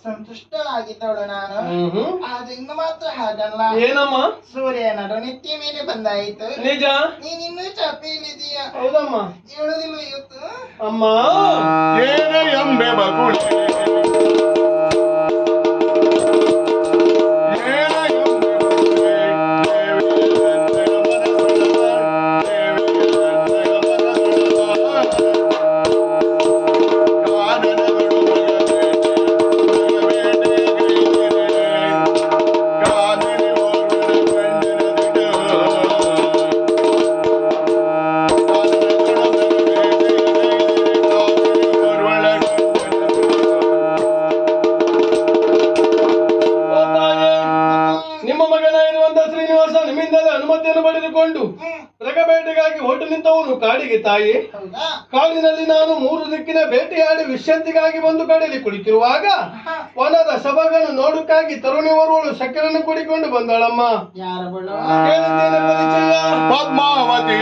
ಸಂತುಷ್ಟಳಾಗಿದ್ದವಳು ನಾನು. ಆದ್ರೆ ಇನ್ನು ಮಾತ್ರ ಹಾಗಲ್ಲ. ಏನಮ್ಮ? ಸೂರ್ಯ ನಡು ನೆತ್ತಿ ಮೇಲೆ ಬಂದಾಯಿತು. ನಿಜ? ನೀನಿನ್ನೂ ಚಾಪೆಯಲ್ಲಿದೀಯ. ಹೌದಮ್ಮ. ಹೇಳುದಿಲ್ಲ ಇವತ್ತು ಅಮ್ಮ. ಏನ ಎಂಬೆ ಬಕುಳೆ ಅನುಮತಿಯನ್ನು ಪಡೆದುಕೊಂಡು ರಗಬೇಟೆಗಾಗಿ ಹೊರಟು ನಿಂತವನು ಕಾಡಿಗೆ ತಾಯಿ. ಕಾಡಿನಲ್ಲಿ ನಾನು 3 ದಿಕ್ಕಿನ ಬೇಟೆಯಾಡಿ ವಿಶ್ರಾಂತಿಗಾಗಿ ಬಂದು ಕಡೆಯಲ್ಲಿ ಕುಳಿತಿರುವಾಗ ವನದ ಸಭೆಗಳನ್ನು ನೋಡಕ್ಕಾಗಿ ತರುಣಿಯವರುಗಳು ಸಕ್ಕರೆಯನ್ನು ಕುಡಿಕೊಂಡು ಬಂದಳಮ್ಮ. ಕೇಳಿದ್ದೇನೆ ಪರಿಚಯ. ಪದ್ಮಾವತಿ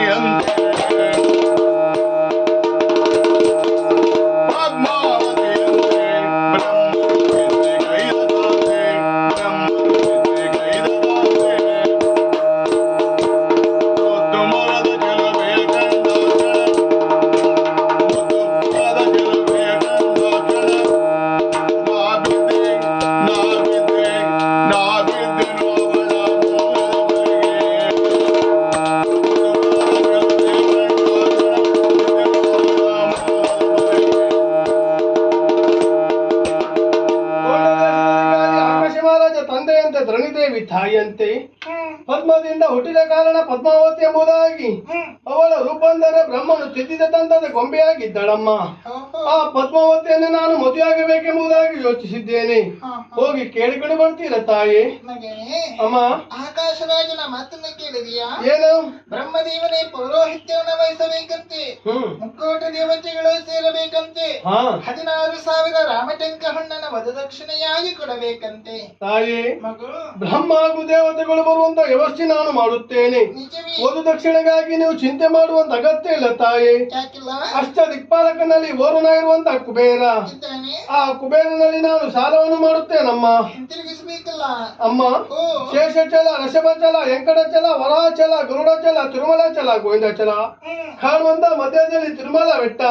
ಧರಣಿದೇವಿ ತಾಯಿಯಂತೆ ಪದ್ಮದಿಂದ ಹುಟ್ಟಿದ ಕಾರಣ ಪದ್ಮಾವತಿ ಎಂಬುದಾಗಿ ಅವಳ ರೂಪಾಂತರ ಬ್ರಹ್ಮನು ತಿದ್ದಿದ ತಂದದ ಗೊಂಬೆಯಾಗಿದ್ದಳಮ್ಮ. ಆ ಪದ್ಮಾವತಿಯನ್ನು ನಾನು ಮದುವೆಯಾಗಬೇಕೆಂಬುದಾಗಿ ಯೋಚಿಸಿದ್ದೇನೆ. ಹೋಗಿ ಕೇಳಿಕೊಂಡು ಬರ್ತೀರ ತಾಯಿ? ಅಮ್ಮ. ಆಕಾಶರಾಜನ ಮಾತನ್ನ ಕೇಳಿದೀಯಾ? ಏನು? ಬ್ರಹ್ಮದೇವನೇ ಪೌರೋಹಿತ್ಯವನ್ನು ವಹಿಸಬೇಕಂತೆ. ಮುಕ್ಕೋಟಿ ದೇವತೆಗಳು ಸೇರಬೇಕಂತೆ. 16,000 ರಾಮಟಂಕ ಹಣ್ಣನ ವಧದಕ್ಷಿಣೆಯಾಗಿ ಕೊಡಬೇಕಂತೆ. ತಾಯಿ, ಬ್ರಹ್ಮ ಹಾಗೂ ದೇವತೆಗಳು ಬರುವಂತ ವ್ಯವಸ್ಥೆ ನಾನು ಮಾಡುತ್ತೇನೆ. ವಧು ದಕ್ಷಿಣೆಗಾಗಿ ನೀವು ಚಿಂತೆ ಮಾಡುವಂತ ಅಗತ್ಯ ಇಲ್ಲ ತಾಯಿ. ಅಷ್ಟ ದಿಕ್ಪಾಲಕನಲ್ಲಿ ಓರ್ವನಾಗಿರುವಂತ ಕುಬೇರ, ಆ ಕುಬೇರನಲ್ಲಿ ನಾನು ಸಾಲವನ್ನು ಮಾಡುತ್ತೇನಮ್ಮ. ಅಮ್ಮ, ಶೇಷಚಲ, ಋಷಭಚಲ, ವೆಂಕಟಚಲ, ವರಾಚಲ, ಗರುಡಚಲ, ತಿರುಮಲಾಚಲ, ಗೋವಿಂದಚಲ ಕಾಣುವಂತ ಮಧ್ಯದಲ್ಲಿ ತಿರುಮಲ ಬೆಟ್ಟ.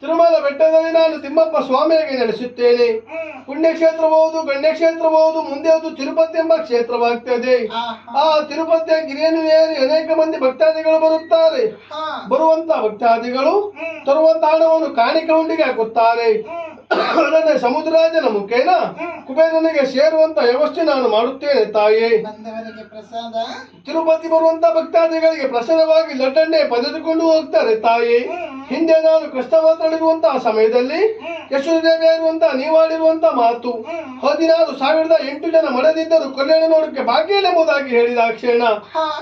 ತಿರುಮಲ ಬೆಟ್ಟದಲ್ಲಿ ನಾನು ತಿಮ್ಮಪ್ಪ ಸ್ವಾಮಿಯಾಗಿ ನೆಲೆಸುತ್ತೇನೆ. ಪುಣ್ಯಕ್ಷೇತ್ರಬಹುದು, ಗಣ್ಯಕ್ಷೇತ್ರಬಹುದು, ಮುಂದೆ ಅದು ತಿರುಪತಿ ಎಂಬ ಕ್ಷೇತ್ರವಾಗ್ತದೆ. ಆ ತಿರುಪತಿಯ ಗಿರಿಯನ್ನು ಏರಿ ಅನೇಕ ಮಂದಿ ಭಕ್ತಾದಿಗಳು ಬರುತ್ತಾರೆ. ಬರುವಂತ ಭಕ್ತಾದಿಗಳು ತರುವಂತ ಹಣವನ್ನು ಕಾಣಿಕೆ ಉಂಡಿಗೆ ಹಾಕುತ್ತಾರೆ. ಅದನ್ನೇ ಸಮುದ್ರರಾಜನ ಮುಖೇನ ಕುಬೇರನಿಗೆ ಸೇರುವಂತ ವ್ಯವಸ್ಥೆ ನಾನು ಮಾಡುತ್ತೇನೆ ತಾಯಿ. ತಿರುಪತಿ ಬರುವಂತ ಭಕ್ತಾದಿಗಳಿಗೆ ಪ್ರಸಾದವಾಗಿ ಲಡ್ಡನ್ನೇ ಪಡೆದುಕೊಂಡು ಹೋಗ್ತಾರೆ ತಾಯಿ. ಹಿಂದೆ ನಾನು ಕೃಷ್ಣ ಮಾತಾಡಿರುವಂತಹ ಸಮಯದಲ್ಲಿ ಯಶೋದೇವಿ ಆಗಿರುವಂತಹ ನೀವಾಡಿರುವಂತ ಮಾತು 16,008 ಜನ ಮಡದಿದ್ದರು ಕಲ್ಯಾಣ ನೋಡಕ್ಕೆ ಭಾಗ್ಯಲೆಂಬುದಾಗಿ ಹೇಳಿದ ಕ್ಷಣ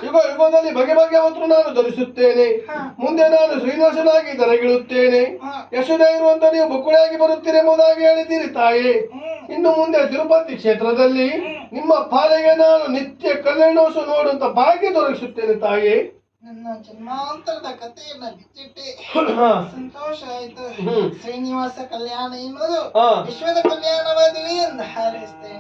ಯುಗ ಯುಗದಲ್ಲಿ ಬಗೆ ಬಗೆಯ ವಸ್ತು ನಾನು ಧರಿಸುತ್ತೇನೆ. ಮುಂದೆ ನಾನು ಶ್ರೀನಿವಾಸನಾಗಿ ದರಗಿಳುತ್ತೇನೆ. ಯಶೋದೆ ಇರುವಂತ ನೀವು ಬುಕ್ಕುಳಿಯಾಗಿ ಬರುತ್ತೀರೆಂಬುದಾಗಿ ಹೇಳಿದ್ದೀರಿ ತಾಯಿ. ಇನ್ನು ಮುಂದೆ ತಿರುಪತಿ ಕ್ಷೇತ್ರದಲ್ಲಿ ನಿಮ್ಮ ಪಾಲಿಗೆ ನಾನು ನಿತ್ಯ ಕಲ್ಯಾಣೋತ್ಸವ ನೋಡುವಂತ ಭಾಗ್ಯ ದೊರಕಿಸುತ್ತೇನೆ ತಾಯಿ. ನನ್ನ ಜನ್ಮಾಂತರದ ಕಥೆಯನ್ನ ಬಿಚ್ಚಿಟ್ಟೆ. ಸಂತೋಷ ಆಯ್ತು. ಶ್ರೀನಿವಾಸ ಕಲ್ಯಾಣ ಎನ್ನುವುದು ವಿಶ್ವದ ಕಲ್ಯಾಣವಾಗಲಿ ಎಂದು ಹಾರೈಸ್ತೇನೆ.